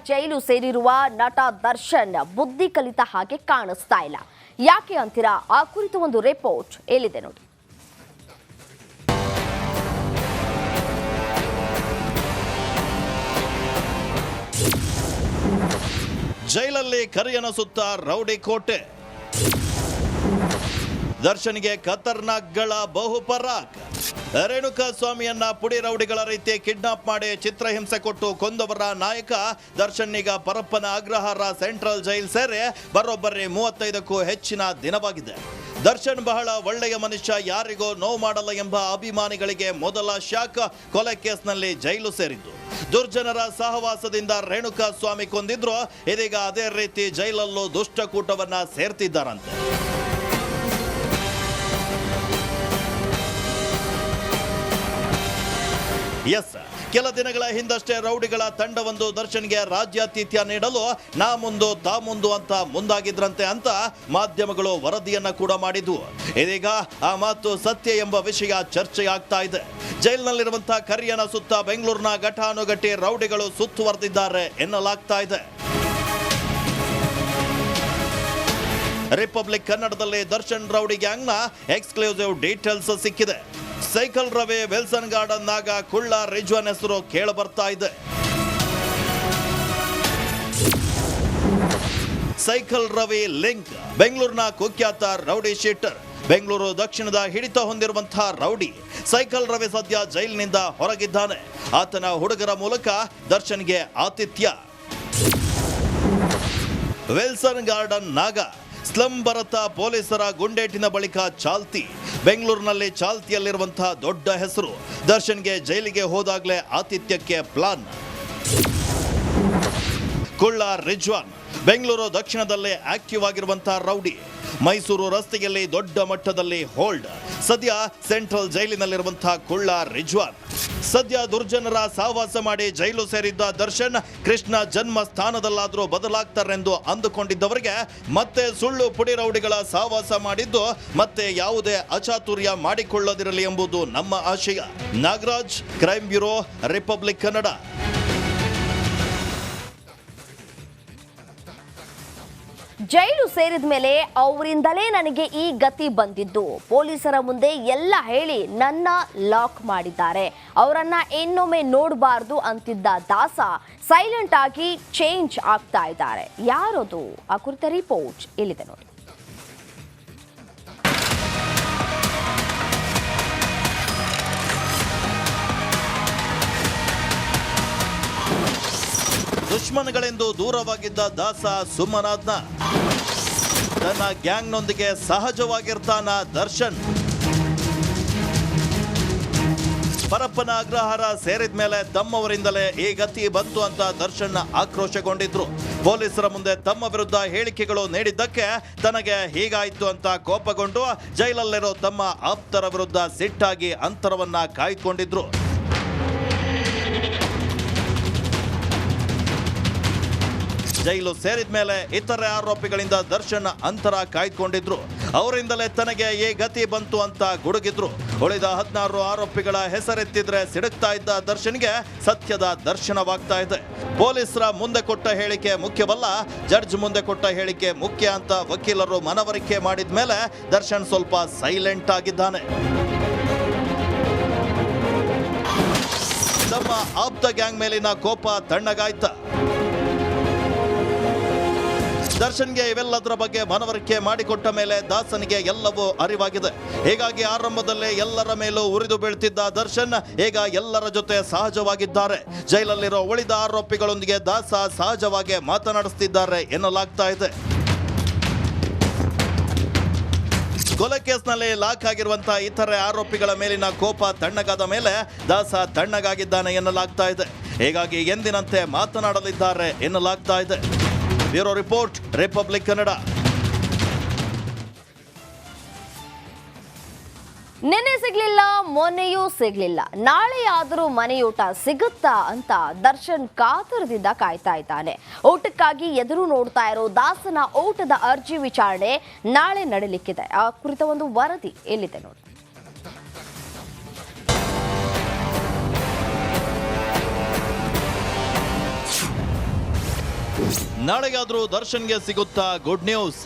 ಜೈಲು ಸೇರಿರುವ ನಟ ದರ್ಶನ್ ಬುದ್ಧಿ ಕಲಿತ ಹಾಗೆ ಕಾಣಿಸ್ತಾ ಇಲ್ಲ. ಯಾಕೆ ಅಂತೀರಾ? ಆ ಕುರಿತು ಒಂದು ರಿಪೋರ್ಟ್ ಎಲ್ಲಿದೆ ನೋಡಿ. ಜೈಲಲ್ಲಿ ಕರಿಯನ ಸುತ್ತ ರೌಡಿ ಕೋಟೆ. ದರ್ಶನ್ಗೆ ಖತರ್ನಾಕ್ಗಳ ಬಹುಪರಾಕ್. ರೇಣುಕಾ ಸ್ವಾಮಿಯನ್ನ ಪುಡಿ ರೌಡಿಗಳ ರೀತಿ ಕಿಡ್ನಾಪ್ ಮಾಡಿ ಚಿತ್ರಹಿಂಸೆ ಕೊಟ್ಟು ಕೊಂದವರ ನಾಯಕ ದರ್ಶನ್ ಈಗ ಪರಪ್ಪನ ಅಗ್ರಹಾರ ಸೆಂಟ್ರಲ್ ಜೈಲ್ ಸೇರಿ ಬರೋಬ್ಬರಿ 35ಕ್ಕೂ ಹೆಚ್ಚಿನ ದಿನವಾಗಿದೆ. ದರ್ಶನ್ ಬಹಳ ಒಳ್ಳೆಯ ಮನುಷ್ಯ, ಯಾರಿಗೂ ನೋವು ಮಾಡಲ್ಲ ಎಂಬ ಅಭಿಮಾನಿಗಳಿಗೆ ಮೊದಲ ಶಾಕ್ ಕೊಲೆ ಕೇಸ್ನಲ್ಲಿ ಜೈಲು ಸೇರಿದ್ದು. ದುರ್ಜನರ ಸಹವಾಸದಿಂದ ರೇಣುಕಾ ಸ್ವಾಮಿ ಕೊಂದಿದ್ರು, ಇದೀಗ ಅದೇ ರೀತಿ ಜೈಲಲ್ಲೂ ದುಷ್ಟಕೂಟವನ್ನ ಸೇರ್ತಿದ್ದಾರಂತೆ. ಎಸ್, ಕೆಲ ದಿನಗಳ ಹಿಂದಷ್ಟೇ ರೌಡಿಗಳ ತಂಡವೊಂದು ದರ್ಶನ್ಗೆ ರಾಜ್ಯಾತಿಥ್ಯ ನೀಡಲು ನಾ ಮುಂದು ತಾ ಮುಂದು ಅಂತ ಮುಂದಾಗಿದ್ರಂತೆ ಅಂತ ಮಾಧ್ಯಮಗಳು ವರದಿಯನ್ನ ಕೂಡ ಮಾಡಿದ್ವು. ಇದೀಗ ಆ ಮಾತು ಸತ್ಯ ಎಂಬ ವಿಷಯ ಚರ್ಚೆಯಾಗ್ತಾ ಇದೆ. ಜೈಲಿನಲ್ಲಿರುವಂತಹ ಕರಿಯನ ಸುತ್ತ ಬೆಂಗಳೂರಿನ ಘಟಾನುಘಟಿ ರೌಡಿಗಳು ಸುತ್ತುವರೆದಿದ್ದಾರೆ ಎನ್ನಲಾಗ್ತಾ ಇದೆ. ರಿಪಬ್ಲಿಕ್ ಕನ್ನಡದಲ್ಲಿ ದರ್ಶನ್ ರೌಡಿ ಗ್ಯಾಂಗ್ನ ಎಕ್ಸ್ಕ್ಲೂಸಿವ್ ಡೀಟೇಲ್ಸ್ ಸಿಕ್ಕಿದೆ. ಸೈಕಲ್ ರವಿ, ವಿಲ್ಸನ್ ಗಾರ್ಡನ್ ನಾಗ, ಕುಳ್ಳ ರಿಜ್ವಾನ್ ಹೆಸರು ಕೇಳಿ ಬರ್ತಾ ಇದೆ. ಸೈಕಲ್ ರವಿ ಲಿಂಕ್ ಬೆಂಗಳೂರಿನ ಕುಖ್ಯಾತ ರೌಡಿ ಶೀಟರ್. ಬೆಂಗಳೂರು ದಕ್ಷಿಣದ ಹಿಡಿತ ಹೊಂದಿರುವಂತಹ ರೌಡಿ ಸೈಕಲ್ ರವಿ ಸದ್ಯ ಜೈಲಿನಿಂದ ಹೊರಗಿದ್ದಾನೆ. ಆತನ ಹುಡುಗರ ಮೂಲಕ ದರ್ಶನ್ಗೆ ಆತಿಥ್ಯ. ವಿಲ್ಸನ್ ಗಾರ್ಡನ್ ನಾಗ ಸ್ಲಂ ಭರತ ಪೊಲೀಸರ ಗುಂಡೇಟಿನ ಬಳಿಕ ಚಾಲ್ತಿ. ಬೆಂಗಳೂರಿನಲ್ಲಿ ಚಾಲ್ತಿಯಲ್ಲಿರುವಂತಹ ದೊಡ್ಡ ಹೆಸರು. ದರ್ಶನ್ಗೆ ಜೈಲಿಗೆ ಹೋದಾಗಲೇ ಆತಿಥ್ಯಕ್ಕೆ ಪ್ಲಾನ್. ಕುಳ್ಳ ರಿಜ್ವಾನ್ ಬೆಂಗಳೂರು ದಕ್ಷಿಣದಲ್ಲೇ ಆಕ್ಟಿವ್ ಆಗಿರುವಂತಹ ರೌಡಿ. ಮೈಸೂರು ರಸ್ತೆಯಲ್ಲಿ ದೊಡ್ಡ ಮಟ್ಟದಲ್ಲಿ ಹೋಲ್ಡ್. ಸದ್ಯ ಸೆಂಟ್ರಲ್ ಜೈಲಿನಲ್ಲಿರುವಂತಹ ಕುಳ್ಳ ರಿಜ್ವಾನ್. ಸದ್ಯ ದುರ್ಜನರ ಸಹವಾಸ ಮಾಡಿ ಜೈಲು ಸೇರಿದ್ದ ದರ್ಶನ್ ಕೃಷ್ಣ ಜನ್ಮ ಸ್ಥಾನದಲ್ಲಾದರೂ ಬದಲಾಗ್ತಾರೆಂದು ಅಂದುಕೊಂಡಿದ್ದವರಿಗೆ ಮತ್ತೆ ಸುಳ್ಳು ಪುಡಿ ರೌಡಿಗಳ ಸಹವಾಸ ಮಾಡಿದ್ದು ಮತ್ತೆ ಯಾವುದೇ ಅಚಾತುರ್ಯ ಮಾಡಿಕೊಳ್ಳದಿರಲಿ ಎಂಬುದು ನಮ್ಮ ಆಶಯ. Nagaraj, crime bureau, republic Kannada. Jail ಸೇರಿದ ಮೇಲೆ ಅವರಿಂದಲೇ ನನಗೆ ಈ ಗತಿ ಬಂದಿದ್ದು. ಪೊಲೀಸರ ಮುಂದೆ ಎಲ್ಲ ಹೇಳಿ ನನ್ನ ಲಾಕ್ ಮಾಡಿದ್ದಾರೆ. ಅವರನ್ನ ಇನ್ನೊಮ್ಮೆ ನೋಡಬಾರ್ದು ಅಂತಿದ್ದ ದಾಸ ಸೈಲೆಂಟ್ ಆಗಿ ಚೇಂಜ್ ಆಗ್ತಾ ಇದ್ದಾರೆ. ಯಾರದು? ಆ ಕುರಿತ ರಿಪೋರ್ಟ್ ಇಲ್ಲಿದೆ ನೋಡಿ. ದುಶ್ಮನ್ಗಳೆಂದು ದೂರವಾಗಿದ್ದ ದಾಸ ಸುಮ್ಮನಾದ್ನ. ತನ್ನ ಗ್ಯಾಂಗ್ನೊಂದಿಗೆ ಸಹಜವಾಗಿರ್ತಾನ ದರ್ಶನ್. ಪರಪ್ಪನ ಅಗ್ರಹಾರ ಸೇರಿದ ಮೇಲೆ ತಮ್ಮವರಿಂದಲೇ ಈ ಗತಿ ಬಂತು ಅಂತ ದರ್ಶನ್ ಆಕ್ರೋಶಗೊಂಡಿದ್ರು. ಪೊಲೀಸರ ಮುಂದೆ ತಮ್ಮ ವಿರುದ್ಧ ಹೇಳಿಕೆಗಳು ನೀಡಿದ್ದಕ್ಕೆ ತನಗೆ ಹೀಗಾಯ್ತು ಅಂತ ಕೋಪಗೊಂಡು ಜೈಲಲ್ಲಿರೋ ತಮ್ಮ ಆಪ್ತರ ವಿರುದ್ಧ ಸಿಟ್ಟಾಗಿ ಅಂತರವನ್ನ ಕಾಯ್ದುಕೊಂಡಿದ್ರು. ಜೈಲು ಸೇರಿದ ಮೇಲೆ ಇತರೆ ಆರೋಪಿಗಳಿಂದ ದರ್ಶನ್ ಅಂತರ ಕಾಯ್ದುಕೊಂಡಿದ್ರು. ಅವರಿಂದಲೇ ತನಗೆ ಈ ಗತಿ ಬಂತು ಅಂತ ಗುಡುಗಿದ್ರು. ಉಳಿದ 16 ಆರೋಪಿಗಳ ಹೆಸರೆತ್ತಿದ್ರೆ ಸಿಡುಕ್ತಾ ಇದ್ದ ದರ್ಶನ್ಗೆ ಸತ್ಯದ ದರ್ಶನವಾಗ್ತಾ ಇದೆ. ಪೊಲೀಸರ ಮುಂದೆ ಕೊಟ್ಟ ಹೇಳಿಕೆ ಮುಖ್ಯವಲ್ಲ, ಜಡ್ಜ್ ಮುಂದೆ ಕೊಟ್ಟ ಹೇಳಿಕೆ ಮುಖ್ಯ ಅಂತ ವಕೀಲರು ಮನವರಿಕೆ ಮಾಡಿದ ಮೇಲೆ ದರ್ಶನ್ ಸ್ವಲ್ಪ ಸೈಲೆಂಟ್ ಆಗಿದ್ದಾನೆ. ತಮ್ಮ ಆಪ್ತ ಗ್ಯಾಂಗ್ ಮೇಲಿನ ಕೋಪ ತಣ್ಣಗಾಯ್ತ. ದರ್ಶನ್ಗೆ ಇವೆಲ್ಲದರ ಬಗ್ಗೆ ಮನವರಿಕೆ ಮಾಡಿಕೊಟ್ಟ ಮೇಲೆ ದಾಸನಿಗೆ ಎಲ್ಲವೂ ಅರಿವಾಗಿದೆ. ಹೀಗಾಗಿ ಆರಂಭದಲ್ಲೇ ಎಲ್ಲರ ಮೇಲೂ ಉರಿದು ಬೀಳ್ತಿದ್ದ ದರ್ಶನ್ ಈಗ ಎಲ್ಲರ ಜೊತೆ ಸಹಜವಾಗಿದ್ದಾರೆ. ಜೈಲಲ್ಲಿರೋ ಉಳಿದ ಆರೋಪಿಗಳೊಂದಿಗೆ ದಾಸ ಸಹಜವಾಗಿ ಮಾತನಾಡಿಸುತ್ತಿದ್ದಾರೆ ಎನ್ನಲಾಗ್ತಾ ಇದೆ. ಕೊಲೆ ಕೇಸ್ನಲ್ಲಿ ಲಾಕ್ ಆಗಿರುವಂತಹ ಇತರೆ ಆರೋಪಿಗಳ ಮೇಲಿನ ಕೋಪ ತಣ್ಣಗಾದ ಮೇಲೆ ದಾಸ ತಣ್ಣಗಾಗಿದ್ದಾನೆ ಎನ್ನಲಾಗ್ತಾ ಇದೆ. ಹೀಗಾಗಿ ಎಂದಿನಂತೆ ಮಾತನಾಡಲಿದ್ದಾರೆ ಎನ್ನಲಾಗ್ತಾ ಇದೆ. Bureau report, republic Kannada. ನಿನ್ನೆ ಸಿಗ್ಲಿಲ್ಲ, ಮೊನ್ನೆಯೂ ಸಿಗ್ಲಿಲ್ಲ, ನಾಳೆಯಾದರೂ ಮನೆಯೂಟ ಸಿಗುತ್ತಾ ಅಂತ ದರ್ಶನ್ ಕಾತರದಿಂದ ಕಾಯ್ತಾ ಇದ್ದಾನೆ. ಊಟಕ್ಕಾಗಿ ಎದುರು ನೋಡ್ತಾ ಇರೋ ದಾಸನ ಊಟದ ಅರ್ಜಿ ವಿಚಾರಣೆ ನಾಳೆ ನಡೆಯಲಿಕ್ಕಿದೆ. ಆ ಕುರಿತ ಒಂದು ವರದಿ ಎಲ್ಲಿದೆ ನೋಡಿ. ನಾಳೆಗಾದ್ರೂ ದರ್ಶನ್ಗೆ ಸಿಗುತ್ತಾ ಗುಡ್ ನ್ಯೂಸ್.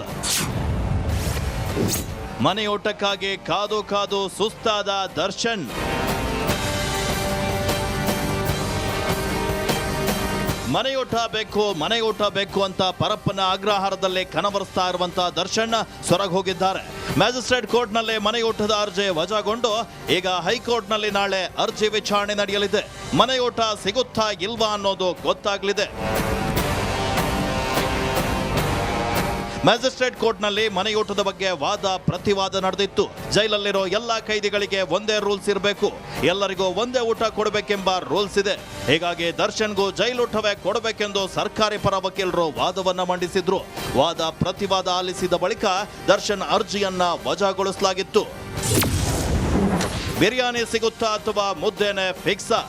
ಮನೆಯೋಟಕ್ಕಾಗಿ ಕಾದು ಕಾದು ಸುಸ್ತಾದ ದರ್ಶನ್. ಮನೆಯೋಟ ಬೇಕು ಅಂತ ಪರಪ್ಪನ ಅಗ್ರಹಾರದಲ್ಲೇ ಕನವರಿಸ್ತಾ ಇರುವಂತಹ ದರ್ಶನ್ ಸೊರಗಿ ಹೋಗಿದ್ದಾರೆ. ಮ್ಯಾಜಿಸ್ಟ್ರೇಟ್ ಕೋರ್ಟ್ನಲ್ಲೇ ಮನೆಯೋಟದ ಅರ್ಜಿ ವಜಾಗೊಂಡು ಈಗ ಹೈಕೋರ್ಟ್ನಲ್ಲಿ ನಾಳೆ ಅರ್ಜಿ ವಿಚಾರಣೆ ನಡೆಯಲಿದೆ. ಮನೆಯೋಟ ಸಿಗುತ್ತಾ ಇಲ್ವಾ ಅನ್ನೋದು ಗೊತ್ತಾಗಲಿದೆ. ಮ್ಯಾಜಿಸ್ಟ್ರೇಟ್ ಕೋರ್ಟ್ನಲ್ಲಿ ಮನೆಯೂಟದ ಬಗ್ಗೆ ವಾದ ಪ್ರತಿವಾದ ನಡೆದಿತ್ತು. ಜೈಲಲ್ಲಿರೋ ಎಲ್ಲ ಕೈದಿಗಳಿಗೆ ಒಂದೇ ರೂಲ್ಸ್ ಇರಬೇಕು, ಎಲ್ಲರಿಗೂ ಒಂದೇ ಊಟ ಕೊಡಬೇಕೆಂಬ ರೂಲ್ಸ್ ಇದೆ. ಹೀಗಾಗಿ ದರ್ಶನ್ಗೂ ಜೈಲೂಟವೇ ಕೊಡಬೇಕೆಂದು ಸರ್ಕಾರಿ ಪರ ವಕೀಲರು ವಾದವನ್ನ ಮಂಡಿಸಿದ್ರು. ವಾದ ಪ್ರತಿವಾದ ಆಲಿಸಿದ ಬಳಿಕ ದರ್ಶನ್ ಅರ್ಜಿಯನ್ನ ವಜಾಗೊಳಿಸಲಾಗಿತ್ತು. ಬಿರಿಯಾನಿ ಸಿಗುತ್ತಾ ಅಥವಾ ಮುದ್ದೆನೆ ಫಿಕ್ಸಾ?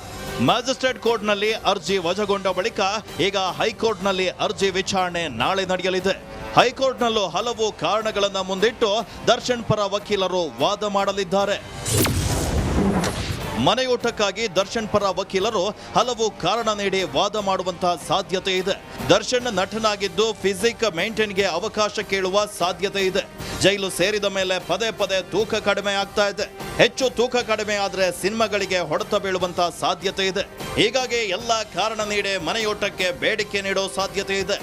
ಮ್ಯಾಜಿಸ್ಟ್ರೇಟ್ ಕೋರ್ಟ್ನಲ್ಲಿ ಅರ್ಜಿ ವಜಾಗೊಂಡ ಬಳಿಕ ಈಗ ಹೈಕೋರ್ಟ್ನಲ್ಲಿ ಅರ್ಜಿ ವಿಚಾರಣೆ ನಾಳೆ ನಡೆಯಲಿದೆ. ಹೈಕೋರ್ಟ್ನಲ್ಲೂ ಹಲವು ಕಾರಣಗಳನ್ನು ಮುಂದಿಟ್ಟು ದರ್ಶನ್ ಪರ ವಕೀಲರು ವಾದ ಮಾಡಲಿದ್ದಾರೆ. ಮನೆಯೂಟಕ್ಕಾಗಿ ದರ್ಶನ್ ಪರ ವಕೀಲರು ಹಲವು ಕಾರಣ ನೀಡಿ ವಾದ ಮಾಡುವಂತಹ ಸಾಧ್ಯತೆ ಇದೆ. ದರ್ಶನ್ ನಟನಾಗಿದ್ದು ಫಿಸಿಕ್ ಮೇಂಟೈನ್ಗೆ ಅವಕಾಶ ಕೇಳುವ ಸಾಧ್ಯತೆ ಇದೆ. ಜೈಲು ಸೇರಿದ ಮೇಲೆ ಪದೇ ಪದೇ ತೂಕ ಕಡಿಮೆ ಆಗ್ತಾ ಇದೆ. ಹೆಚ್ಚು ತೂಕ ಕಡಿಮೆ ಆದರೆ ಸಿನಿಮಾಗಳಿಗೆ ಹೊಡೆತ ಬೀಳುವಂತಹ ಸಾಧ್ಯತೆ ಇದೆ. ಹೀಗಾಗಿ ಎಲ್ಲ ಕಾರಣ ನೀಡಿ ಮನೆಯೂಟಕ್ಕೆ ಬೇಡಿಕೆ ನೀಡೋ ಸಾಧ್ಯತೆ ಇದೆ.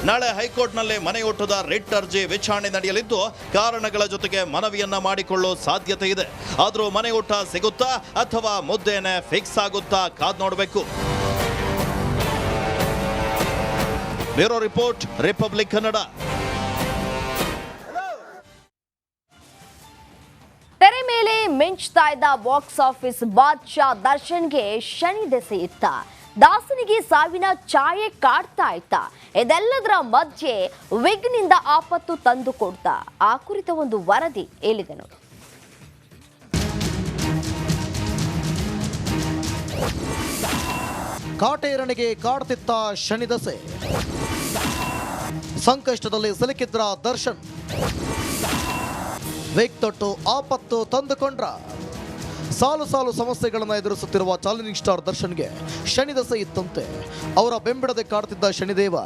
ನಾಳೆ ಹೈಕೋರ್ಟ್ನಲ್ಲಿ ಮನೆಯೂಟದ ರಿಟ್ ಅರ್ಜಿ ವಿಚಾರಣೆ ನಡೆಯಲಿದ್ದು ಕಾರಣಗಳ ಜೊತೆಗೆ ಮನವಿಯನ್ನ ಮಾಡಿಕೊಳ್ಳೋ ಸಾಧ್ಯತೆ ಇದೆ. ಆದರೂ ಮನೆಯೂಟ ಸಿಗುತ್ತಾ ಅಥವಾ ಮುದ್ದೆನೆ ಫಿಕ್ಸ್ ಆಗುತ್ತಾ ಕಾದ್ ನೋಡಬೇಕು. Bureau report, republic Kannada. ತೆರೆ ಮೇಲೆ ಮಿಂಚ್ತಾ ಇದ್ದ ಬಾಕ್ಸ್ ಆಫೀಸ್ ಬಾದ್ಶಾ ದರ್ಶನ್ಗೆ ಶನಿ ದೆಸೆ ಇತ್ತ. ದಾಸನಿಗೆ ಸಾವಿನ ಛಾಯೆ ಕಾಡ್ತಾ ಇತ್ತ. ಇದೆಲ್ಲದರ ಮಧ್ಯೆ ವಿಘ್ನಿಂದ ಆಪತ್ತು ತಂದು ಕೊಡ್ತಾ ಆ ಕುರಿತ ಒಂದು ವರದಿ ಎಲ್ಲಿದೆ ನೋಡಿ. ಕಾಟೇರನಿಗೆ ಕಾಡ್ತಿತ್ತ ಶನಿದಸೆ. ಸಂಕಷ್ಟದಲ್ಲಿ ಸಿಲುಕಿದ್ರ ದರ್ಶನ್. ವೇಗ್ ತೊಟ್ಟು ಆಪತ್ತು ತಂದುಕೊಂಡ್ರ. ಸಾಲು ಸಾಲು ಸಮಸ್ಯೆಗಳನ್ನು ಎದುರಿಸುತ್ತಿರುವ ಚಾಲೆಂಜಿಂಗ್ ಸ್ಟಾರ್ ದರ್ಶನ್ಗೆ ಶನಿದಸೆ ಇತ್ತಂತೆ. ಅವರ ಬೆಂಬಿಡದೆ ಕಾಡ್ತಿದ್ದ ಶನಿದೇವ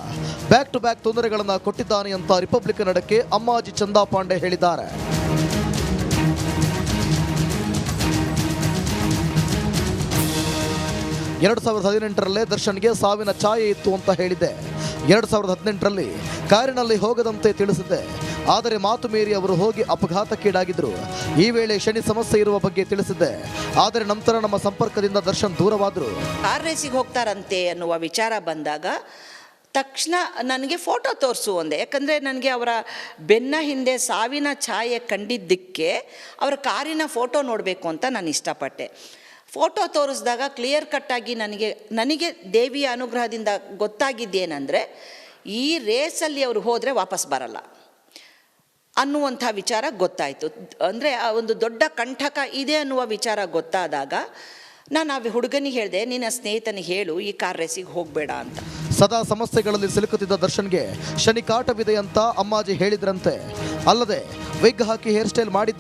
ಬ್ಯಾಕ್ ಟು ಬ್ಯಾಕ್ ತೊಂದರೆಗಳನ್ನು ಕೊಟ್ಟಿದ್ದಾನೆ ಅಂತ ರಿಪಬ್ಲಿಕ್ ಕನ್ನಡಕ್ಕೆ ಅಮ್ಮಾಜಿ ಚಂದಾ ಪಾಂಡೆ ಹೇಳಿದ್ದಾರೆ. ಎರಡು 2018ರಲ್ಲೇ ದರ್ಶನ್ಗೆ ಸಾವಿನ ಛಾಯೆ ಇತ್ತು ಅಂತ ಹೇಳಿದೆ. 2018ರಲ್ಲಿ ಕಾರಿನಲ್ಲಿ ಹೋಗದಂತೆ ತಿಳಿಸಿದೆ. ಆದರೆ ಮಾತು ಮೀರಿ ಅವರು ಹೋಗಿ ಅಪಘಾತಕ್ಕೀಡಾಗಿದ್ರು. ಈ ವೇಳೆ ಶನಿ ಸಮಸ್ಯೆ ಇರುವ ಬಗ್ಗೆ ತಿಳಿಸಿದ್ದೆ. ಆದರೆ ನಂತರ ನಮ್ಮ ಸಂಪರ್ಕದಿಂದ ದರ್ಶನ್ ದೂರವಾದರು. ಕಾರ್ ರೇಸಿಗೆ ಹೋಗ್ತಾರಂತೆ ಅನ್ನುವ ವಿಚಾರ ಬಂದಾಗ ತಕ್ಷಣ ನನಗೆ ಫೋಟೋ ತೋರಿಸು ಅಂದೆ. ಯಾಕಂದರೆ ನನಗೆ ಅವರ ಬೆನ್ನ ಹಿಂದೆ ಸಾವಿನ ಛಾಯೆ ಕಂಡಿದ್ದಕ್ಕೆ ಅವರ ಕಾರಿನ ಫೋಟೋ ನೋಡಬೇಕು ಅಂತ ನಾನು ಇಷ್ಟಪಟ್ಟೆ. ಫೋಟೋ ತೋರಿಸಿದಾಗ ಕ್ಲಿಯರ್ ಕಟ್ಟಾಗಿ ನನಗೆ ದೇವಿಯ ಅನುಗ್ರಹದಿಂದ ಗೊತ್ತಾಗಿದ್ದೇನೆಂದರೆ ಈ ರೇಸಲ್ಲಿ ಅವರು ಹೋದರೆ ವಾಪಸ್ ಬರಲ್ಲ ಅನ್ನುವಂಥ ವಿಚಾರ ಗೊತ್ತಾಯಿತು. ಅಂದರೆ ಆ ಒಂದು ದೊಡ್ಡ ಕಂಟಕ ಇದೆ ಅನ್ನುವ ವಿಚಾರ ಗೊತ್ತಾದಾಗ ನಾನು ಆ ಹುಡುಗನಿಗೆ ಹೇಳಿದೆ, ನಿನ್ನ ಸ್ನೇಹಿತನಿಗೆ ಹೇಳು ಈ ಕಾರ್ ರೇಸಿಗೆ ಹೋಗಬೇಡ ಅಂತ. ಸದಾ ಸಮಸ್ಯೆಗಳಲ್ಲಿ ಸಿಲುಕುತ್ತಿದ್ದ ದರ್ಶನ್ಗೆ ಶನಿ ಕಾಟವಿದೆ ಅಂತ ಅಮ್ಮಾಜಿ ಹೇಳಿದ್ರಂತೆ. ಅಲ್ಲದೆ ವಿಗ್ ಹಾಕಿ ಹೇರ್ ಸ್ಟೈಲ್ ಮಾಡಿದ್ದೆ